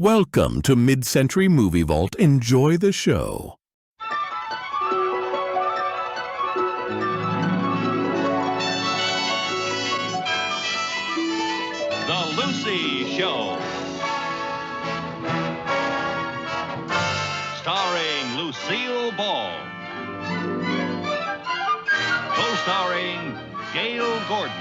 Welcome to Mid-Century Movie Vault. Enjoy the show. The Lucy Show. Starring Lucille Ball. Co-starring Gale Gordon.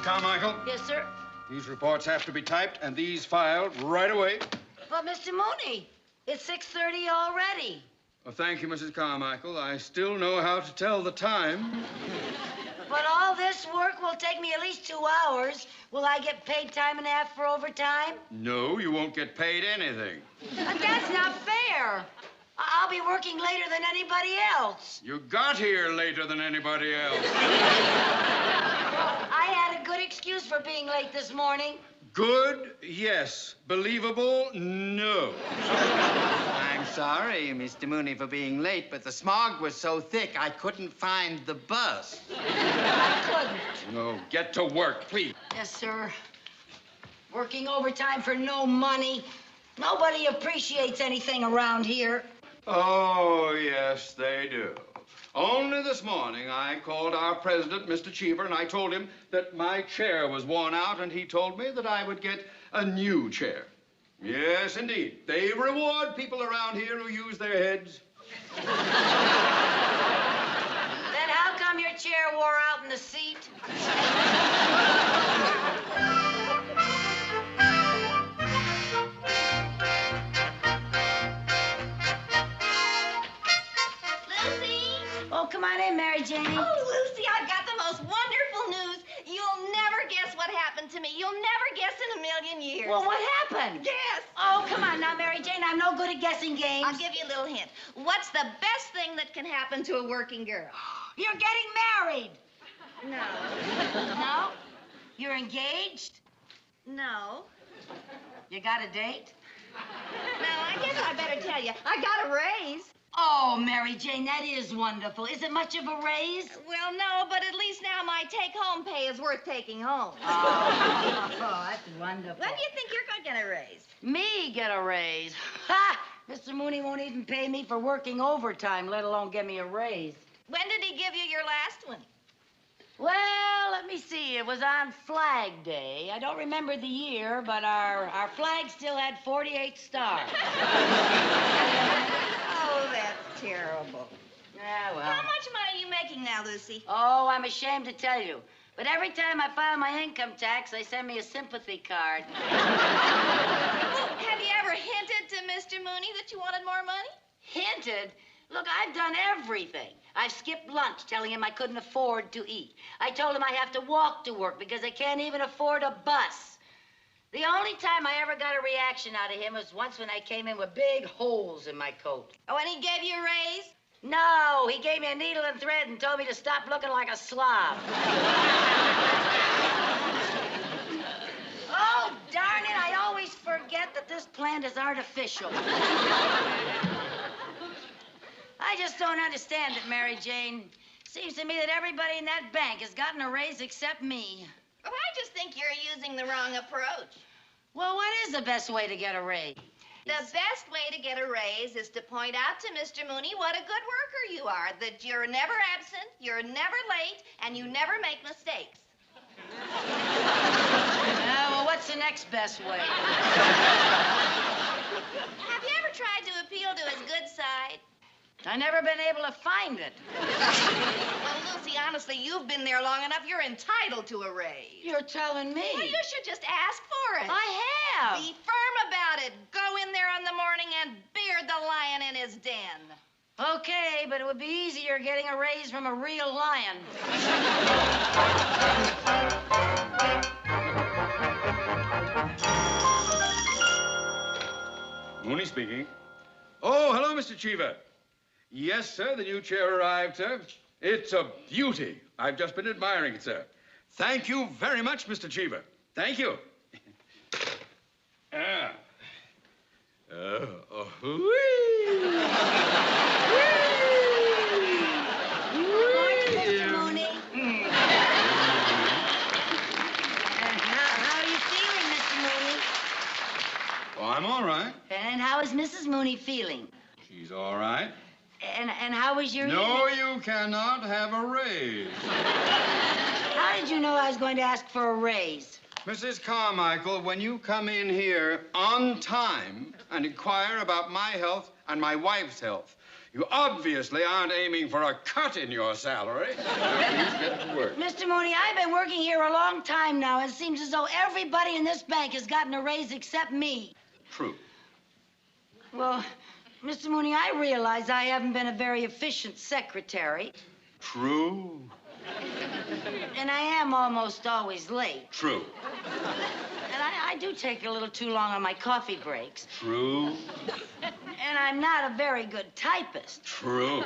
Carmichael? Yes, sir. These reports have to be typed and these filed right away. But, Mr. Mooney, it's 6:30 already. Well, thank you, Mrs. Carmichael. I still know how to tell the time. But all this work will take me at least 2 hours. Will I get paid time and a half for overtime? No, you won't get paid anything. But that's not fair. I'll be working later than anybody else. You got here later than anybody else. I had a good excuse for being late this morning. Good? Yes. Believable? No. I'm sorry, Mr. Mooney, for being late, but the smog was so thick I couldn't find the bus. I couldn't. No, get to work, please. Yes, sir. Working overtime for no money. Nobody appreciates anything around here. Oh, yes, they do. Only this morning, I called our president, Mr. Cheever, and I told him that my chair was worn out, and he told me that I would get a new chair. Yes, indeed. They reward people around here who use their heads. Then how come your chair wore out in the seat? Oh, come on in, Mary Jane. Oh, Lucy, I've got the most wonderful news. You'll never guess what happened to me. You'll never guess in a million years. Well, what happened? Guess. Oh, come on now, Mary Jane. I'm no good at guessing games. I'll give you a little hint. What's the best thing that can happen to a working girl? You're getting married. No. No? You're engaged? No. You got a date? No, I guess I better tell you. I got a raise. Oh, Mary Jane, that is wonderful. Is it much of a raise? Well, no, but at least now my take-home pay is worth taking home. Oh, that's wonderful. When do you think you're going to get a raise? Me get a raise? Ha! Mr. Mooney won't even pay me for working overtime, let alone give me a raise. When did he give you your last one? Well, let me see. It was on Flag Day. I don't remember the year, but our flag still had 48 stars. Oh, that's terrible. Yeah, well. How much money are you making now, Lucy? Oh, I'm ashamed to tell you. But every time I file my income tax, they send me a sympathy card. Have you ever hinted to Mr. Mooney that you wanted more money? Hinted? Look, I've done everything. I've skipped lunch telling him I couldn't afford to eat. I told him I have to walk to work because I can't even afford a bus. The only time I ever got a reaction out of him was once when I came in with big holes in my coat. Oh, and he gave you a raise? No, he gave me a needle and thread and told me to stop looking like a slob. Oh, darn it, I always forget that this plant is artificial. I just don't understand it, Mary Jane. Seems to me that everybody in that bank has gotten a raise except me. Well, I just think you're using the wrong approach. Well, what is the best way to get a raise? The best way to get a raise is to point out to Mr. Mooney what a good worker you are, that you're never absent, you're never late, and you never make mistakes. Well, what's the next best way? Have you ever tried to appeal to his good side? I've never been able to find it. Well, Lucy, honestly, you've been there long enough. You're entitled to a raise. You're telling me. Well, you should just ask for it. I have. Be firm about it. Go in there in the morning and beard the lion in his den. Okay, but it would be easier getting a raise from a real lion. Mooney speaking. Oh, hello, Mr. Cheever. Yes, sir, the new chair arrived, sir. It's a beauty. I've just been admiring it, sir. Thank you very much, Mr. Cheever. Thank you. Ah. Mr. Mooney. How are you feeling, Mr. Mooney? Oh, I'm all right. And how is Mrs. Mooney feeling? She's all right. And how was your No, evening? you cannot have a raise. How did you know I was going to ask for a raise? Mrs. Carmichael, when you come in here on time and inquire about my health and my wife's health, you obviously aren't aiming for a cut in your salary. Please get to work. Mr. Mooney, I've been working here a long time now. It seems as though everybody in this bank has gotten a raise except me. True. Well, Mr. Mooney, I realize I haven't been a very efficient secretary. True. And I am almost always late. True. And I do take a little too long on my coffee breaks. True. And I'm not a very good typist. True.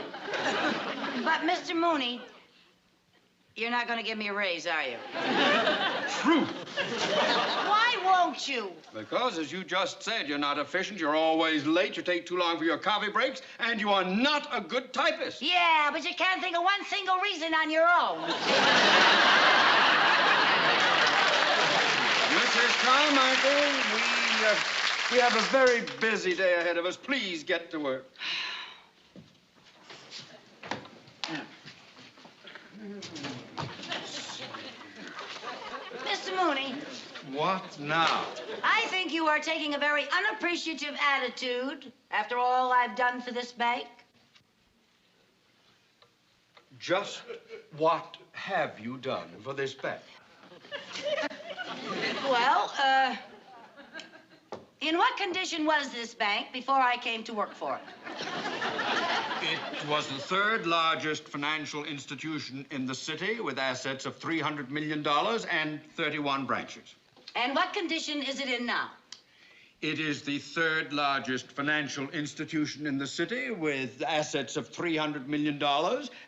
But, Mr. Mooney, you're not going to give me a raise, are you? True. Why won't you? Because, as you just said, you're not efficient, you're always late, you take too long for your coffee breaks, and you are not a good typist. Yeah, but you can't think of one single reason on your own. Mrs. Carmichael, we have a very busy day ahead of us. Please get to work. Mr. Mooney, What now? I think you are taking a very unappreciative attitude after all I've done for this bank. Just what have you done for this bank? Well, in what condition was this bank before I came to work for it? It was the third largest financial institution in the city with assets of $300 million and 31 branches. And what condition is it in now? It is the third largest financial institution in the city with assets of $300 million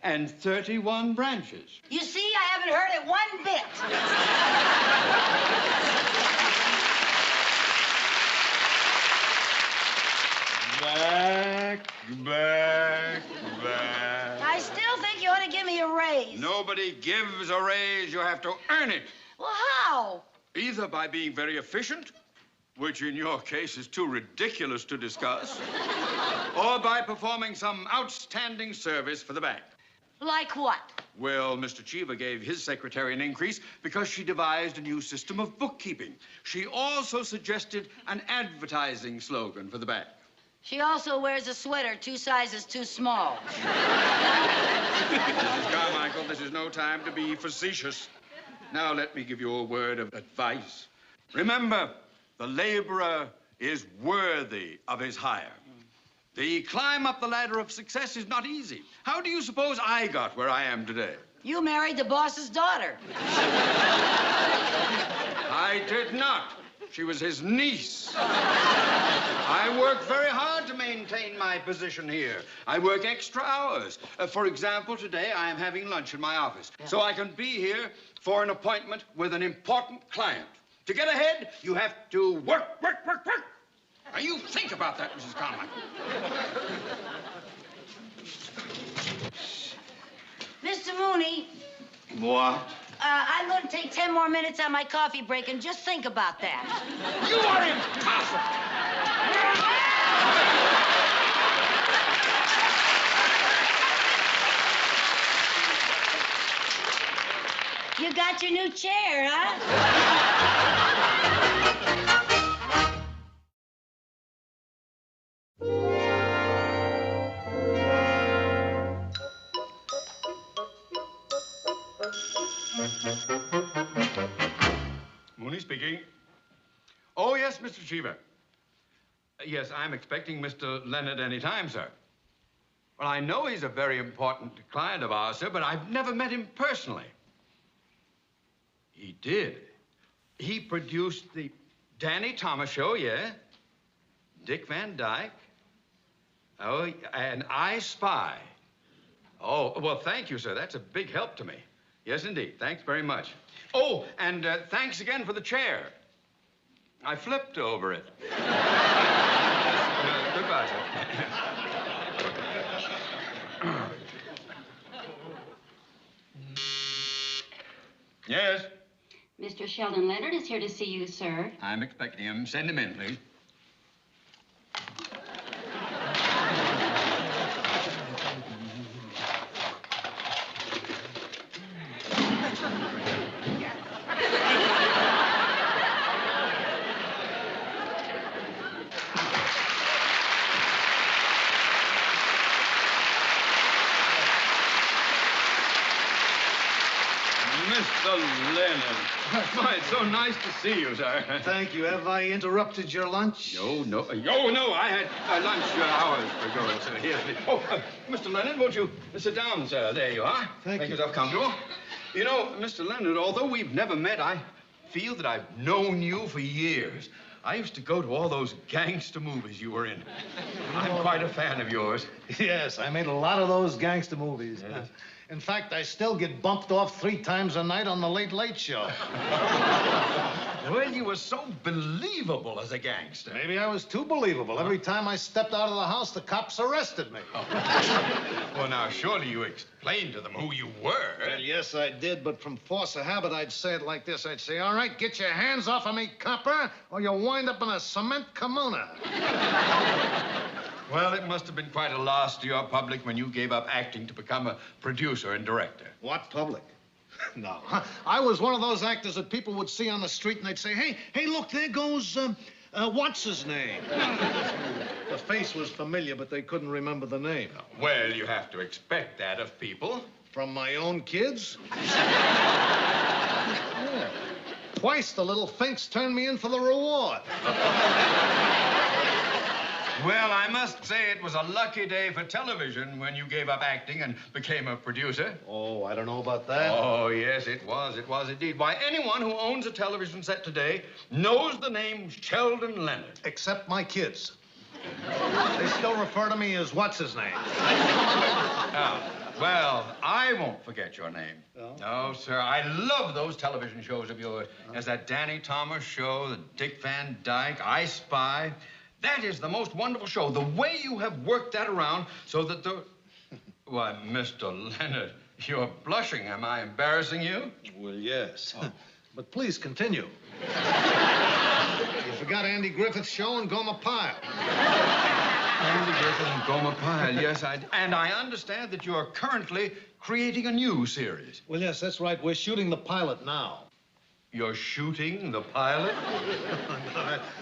and 31 branches. You see, I haven't heard it one bit. Back. I still think you ought to give me a raise. Nobody gives a raise. You have to earn it. Well, how? Either by being very efficient, which in your case is too ridiculous to discuss, or by performing some outstanding service for the bank. Like what? Well, Mr. Cheever gave his secretary an increase because she devised a new system of bookkeeping. She also suggested an advertising slogan for the bank. She also wears a sweater 2 sizes too small. Mrs. Carmichael, this is no time to be facetious. Now let me give you a word of advice. Remember, the laborer is worthy of his hire. The climb up the ladder of success is not easy. How do you suppose I got where I am today? You married the boss's daughter. I did not. She was his niece. I work very hard to maintain my position here. I work extra hours. For example, today I am having lunch in my office, so I can be here for an appointment with an important client. To get ahead, you have to work. Now, you think about that, Mrs. Carmichael. Mr. Mooney, What? I'm going to take 10 more minutes on my coffee break and just think about that. You are impossible! You got your new chair, huh? Mooney speaking. Oh, yes, Mr. Cheever. Yes, I'm expecting Mr. Leonard any time, sir. Well, I know he's a very important client of ours, sir, but I've never met him personally. He did. He produced the Danny Thomas show, yeah? Dick Van Dyke. Oh, and I Spy. Oh, well, thank you, sir. That's a big help to me. Yes, indeed. Thanks very much. Oh, and thanks again for the chair. I flipped over it. Goodbye, sir. Yes? Mr. Sheldon Leonard is here to see you, sir. I'm expecting him. Send him in, please. Mr. Leonard. Why, it's so nice to see you, sir. Thank you. Have I interrupted your lunch? No. I had lunch hours ago, sir. Here, please. Oh, Mr. Leonard, won't you sit down, sir? There you are. Thank Make you. yourself comfortable. You know, Mr. Leonard, although we've never met, I feel that I've known you for years. I used to go to all those gangster movies you were in. I'm quite a fan of yours. Yes, I made a lot of those gangster movies. Yes. In fact, I still get bumped off 3 times a night on the Late Late Show. Well, you were so believable as a gangster. Maybe I was too believable. Every time I stepped out of the house, the cops arrested me. Well, now, surely you explained to them who you were. Well, yes, I did, but from force of habit, I'd say it like this. I'd say, all right, get your hands off of me, copper, or you'll wind up in a cement kimono. Well, it must have been quite a loss to your public when you gave up acting to become a producer and director. What public? No. I was one of those actors that people would see on the street and they'd say, hey, look, there goes, what's his name? The face was familiar, but they couldn't remember the name. Well, you have to expect that of people. From my own kids? Yeah. Twice the little finks turned me in for the reward. Well, I must say it was a lucky day for television when you gave up acting and became a producer. Oh, I don't know about that. Oh, yes, it was. It was indeed. Why, anyone who owns a television set today knows the name Sheldon Leonard. Except my kids. They still refer to me as what's his name. Well, I won't forget your name. No? No, sir. I love those television shows of yours. There's that Danny Thomas show, the Dick Van Dyke, I Spy. That is the most wonderful show. The way you have worked that around so that the... Why, Mr. Leonard, you're blushing. Am I embarrassing you? Well, yes. Oh. But please continue. You forgot Andy Griffith's show and Goma Pyle. Andy Griffith and Goma Pyle, yes, and I understand that you're currently creating a new series. Well, yes, that's right. We're shooting the pilot now. You're shooting the pilot?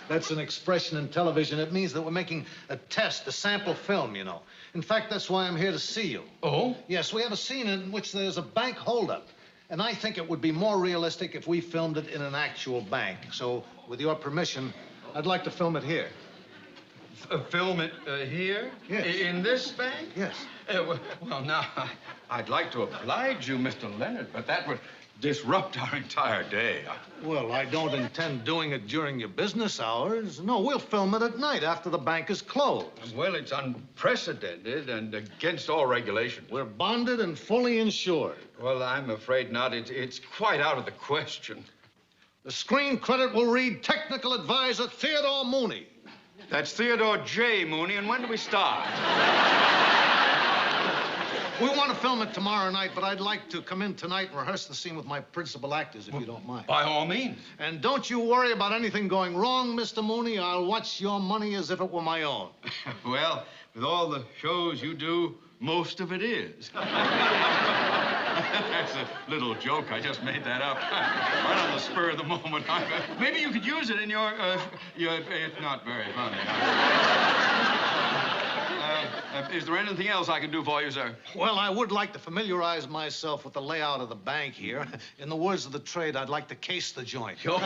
That's an expression in television. It means that we're making a test, a sample film, you know. In fact, that's why I'm here to see you. Oh? Yes, we have a scene in which there's a bank holdup. And I think it would be more realistic if we filmed it in an actual bank. So, with your permission, I'd like to film it here. Film it here? Yes. In this bank? Yes. Well, now, I'd like to oblige you, Mr. Leonard, but that would disrupt our entire day. Well, I don't intend doing it during your business hours. No, we'll film it at night after the bank is closed. Well, it's unprecedented and against all regulation. We're bonded and fully insured. Well, I'm afraid not. It's quite out of the question. The screen credit will read Technical Advisor Theodore Mooney. That's Theodore J. Mooney, and when do we start? We want to film it tomorrow night, but I'd like to come in tonight and rehearse the scene with my principal actors, if you don't mind. By all means. And don't you worry about anything going wrong, Mr. Mooney. I'll watch your money as if it were my own. Well, with all the shows you do, most of it is. That's a little joke. I just made that up. Right on the spur of the moment. Maybe you could use it in your... It's not very funny. Is there anything else I can do for you, sir? Well, I would like to familiarize myself with the layout of the bank here. In the words of the trade, I'd like to case the joint. Oh,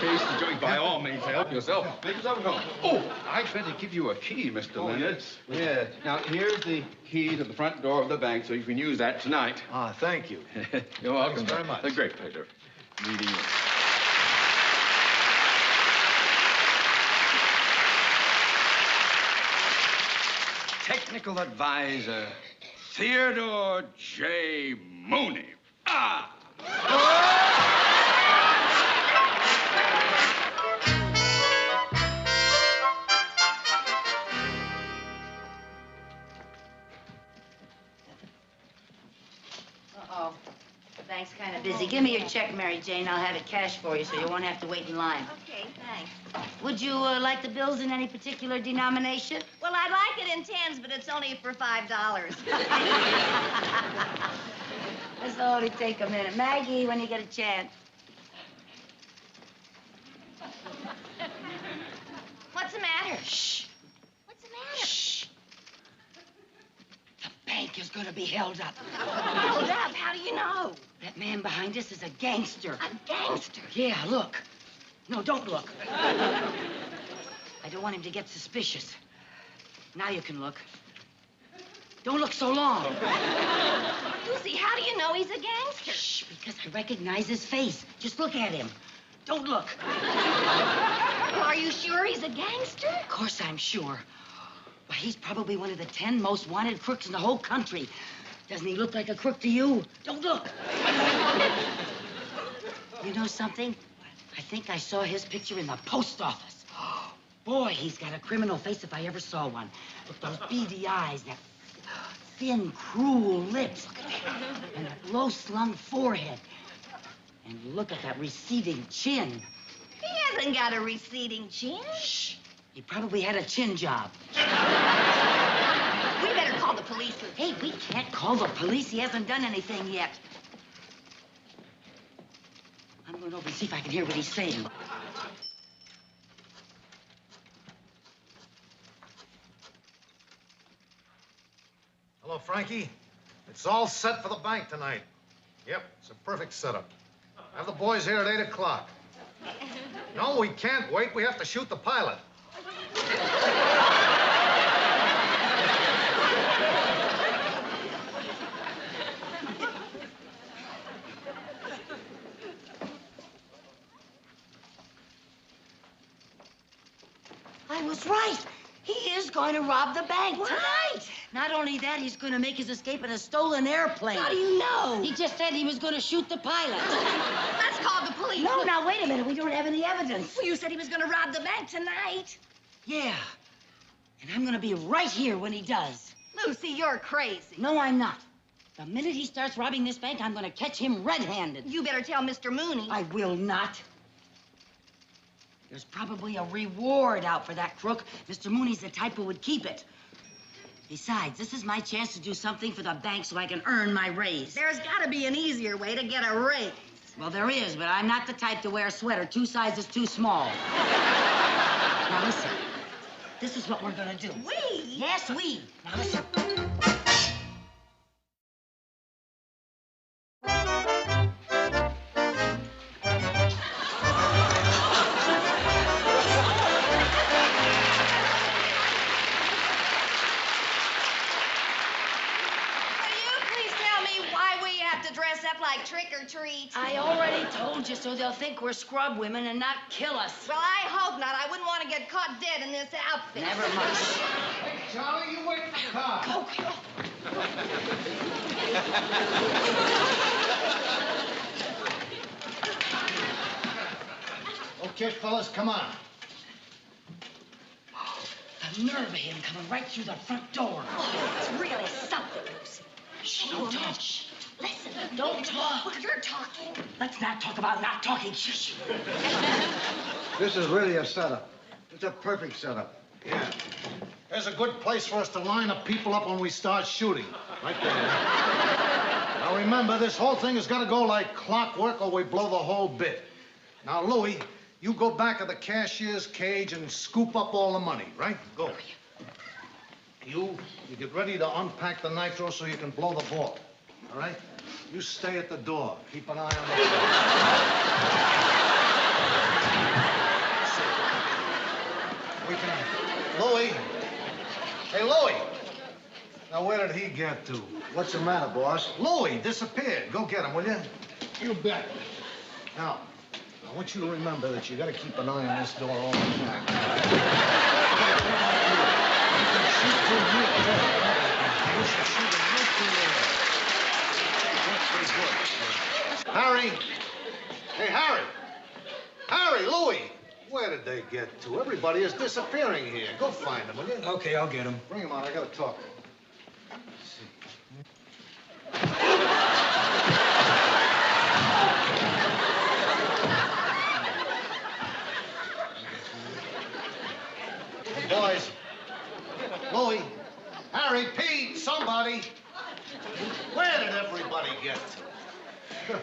case the joint. By all means, help yourself. Make yourself at home. Oh, I'd better give you a key, Mr. Leonard. Yes. Yeah. Now, here's the key to the front door of the bank, so you can use that tonight. Ah, thank you. You're welcome. Thanks very much. A great pleasure meeting you. technical advisor, Theodore J. Mooney. Ah! Uh-oh. The bank's kind of busy. Give me your check, Mary Jane. I'll have it cashed for you so you won't have to wait in line. Okay, thanks. Would you like the bills in any particular denomination? Well, I'd like it in tens, but it's only for $5. This'll only take a minute. Maggie, when you get a chance. What's the matter? Shh. What's the matter? Shh. The bank is going to be held up. Hold up. How do you know? That man behind us is a gangster. A gangster. Yeah, look. No, don't look. I don't want him to get suspicious. Now you can look. Don't look so long. Lucy, how do you know he's a gangster? Shh, because I recognize his face. Just look at him. Don't look. Well, are you sure he's a gangster? Of course I'm sure. Why, he's probably one of the 10 most wanted crooks in the whole country. Doesn't he look like a crook to you? Don't look. You know something? I think I saw his picture in the post office. Boy, he's got a criminal face if I ever saw one. With those beady eyes, that thin, cruel lips, and that low-slung forehead. And look at that receding chin. He hasn't got a receding chin. Shh. He probably had a chin job. We better call the police. Hey, we can't call the police. He hasn't done anything yet. I'm going over and see if I can hear what he's saying. Hello, Frankie. It's all set for the bank tonight. Yep, it's a perfect setup. Have the boys here at 8 o'clock. No, we can't wait. We have to shoot the pilot. I was right. He is going to rob the bank tonight. Not only that, he's going to make his escape in a stolen airplane. How do you know? He just said he was going to shoot the pilot. Let's call the police. No, now, wait a minute. We don't have any evidence. Well, you said he was going to rob the bank tonight. Yeah. And I'm going to be right here when he does. Lucy, you're crazy. No, I'm not. The minute he starts robbing this bank, I'm going to catch him red-handed. You better tell Mr. Mooney. I will not. There's probably a reward out for that crook. Mr. Mooney's the type who would keep it. Besides, this is my chance to do something for the bank so I can earn my raise. There's got to be an easier way to get a raise. Well, there is, but I'm not the type to wear a sweater 2 sizes too small. Now, listen. This is what we're gonna do. We? Yes, we. Now, listen. Like trick or treat. I already told you, so they'll think we're scrub women and not kill us. Well, I hope not. I wouldn't want to get caught dead in this outfit. Never mind. Hey, Charlie, you wait for the car. Go. Okay, fellas, come on. The nerve of him coming right through the front door. Oh, it's really something, Lucy. Shh, don't talk. Shh. Listen. Don't talk. Well, you're talking. Let's not talk about not talking. Shh. This is really a setup. It's a perfect setup. Yeah. There's a good place for us to line up people up when we start shooting. Right there. Now, remember, this whole thing has got to go like clockwork or we blow the whole bit. Now, Louie, you go back of the cashier's cage and scoop up all the money, right? Go. You get ready to unpack the nitro so you can blow the vault. All right? You stay at the door. Keep an eye on the door. We can... Louie. Hey, Louie. Now, where did he get to? What's the matter, boss? Louie disappeared. Go get him, will you? You bet. Now, I want you to remember that you got to keep an eye on this door all the time. You can shoot through here. Harry. Hey, Harry. Harry, Louie. Where did they get to? Everybody is disappearing here. Go find them, will you? Okay, I'll get him. Bring them out. I gotta talk. Boys. Louie. Harry, Pete, somebody. Where did everybody get to?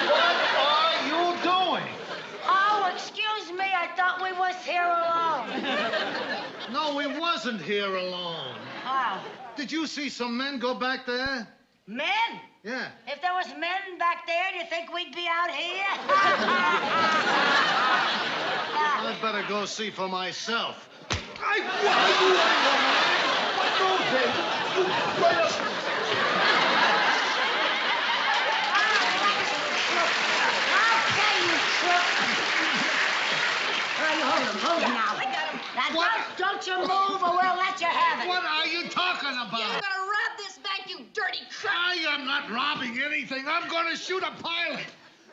What are you doing? Oh, excuse me. I thought we was here alone. No, we wasn't here alone. Wow. Did you see some men go back there? Men? Yeah. If there was men back there, do you think we'd be out here? I'd better go see for myself. Hold him now. I got him. Now, don't you move or we'll let you have it. What are you talking You're about? gonna rob this bank, you dirty crook. I am not robbing anything. I'm going to shoot a pilot.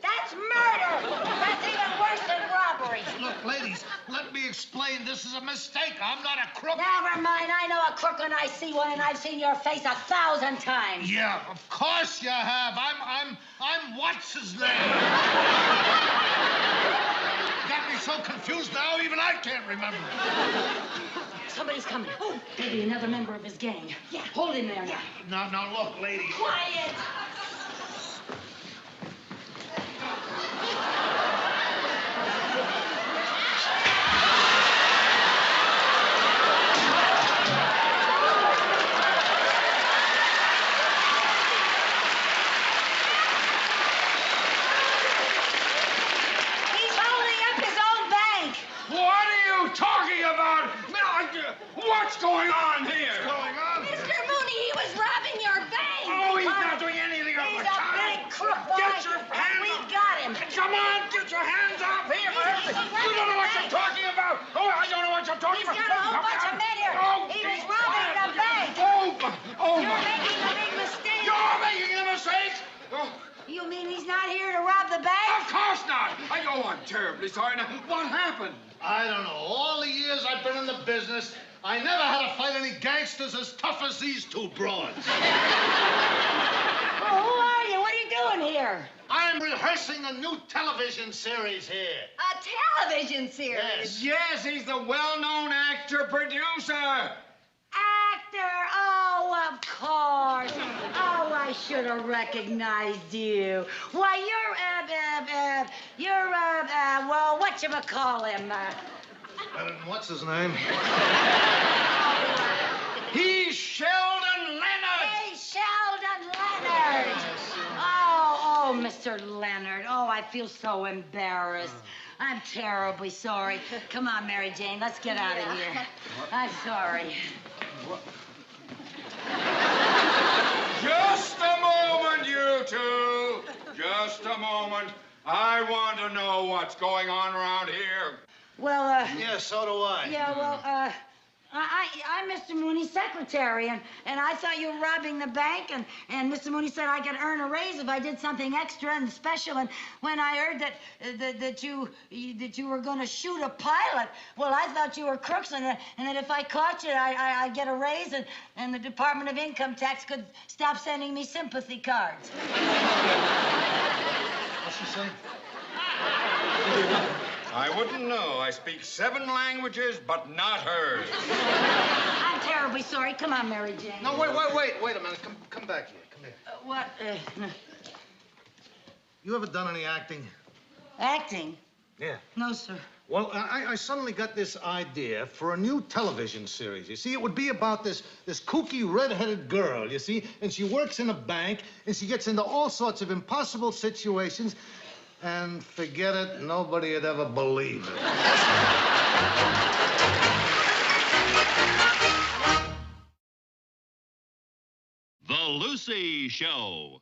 That's murder. That's even worse than robbery. Look, ladies, let me explain. This is a mistake. I'm not a crook. Never mind. I know a crook when I see one, and I've seen your face 1,000 times. Yeah, of course you have. I'm what's his name? Got me so confused now, even I can't remember. Somebody's coming. Oh, maybe another member of his gang. Yeah, hold him there now. Now, look, ladies. Quiet. He's holding up his own bank. What are you talking about? What's going on here? Mr. Mooney, he was robbing your bank. Oh, he's not doing anything of He's the a kind. big crook, boy. Get your hands We up. got him. Come on, get your hands off here. You don't know what you're talking about. Oh, I don't know what you're talking He's about. got a whole bunch of men here. Oh, He was be robbing quiet. the bank. Oh, You're making a big mistake. You're making a mistake. Oh, You mean he's not here to rob the bank? of course not. I'm terribly sorry. Now, what happened? I don't know. All the years I've been in the business, I never had to fight any gangsters as tough as these two broads. Well, who are you? What are you doing here? I'm rehearsing a new television series here. A television series. Yes, he's the well-known actor-producer. Actor. Oh, of course. Oh, I should have recognized you. Why, well, whatchamacallhim? What's his name? He's Sheldon Leonard. Hey, Sheldon Leonard. Oh, Mr. Leonard. Oh, I feel so embarrassed. I'm terribly sorry. Come on, Mary Jane, let's get out of here. I'm sorry. Just a moment, you two. Just a moment. I want to know what's going on around here. Well, Yeah, so do I. yeah, well, I'm Mr. Mooney's secretary, and I thought you were robbing the bank, and Mr. Mooney said I could earn a raise if I did something extra and special. And when I heard that you were going to shoot a pilot, well, I thought you were crooks, and that if I caught you, I'd get a raise, and the Department of Income Tax could stop sending me sympathy cards. What's she say? I wouldn't know. I speak 7 languages, but not hers. I'm terribly sorry. Come on, Mary Jane. No, wait a minute. Come back here. Come here. What? You ever done any acting? Acting? Yeah. No, sir. Well, I suddenly got this idea for a new television series. You see, it would be about this kooky red-headed girl, you see, and she works in a bank, and she gets into all sorts of impossible situations, and forget it, nobody would ever believe it. The Lucy Show.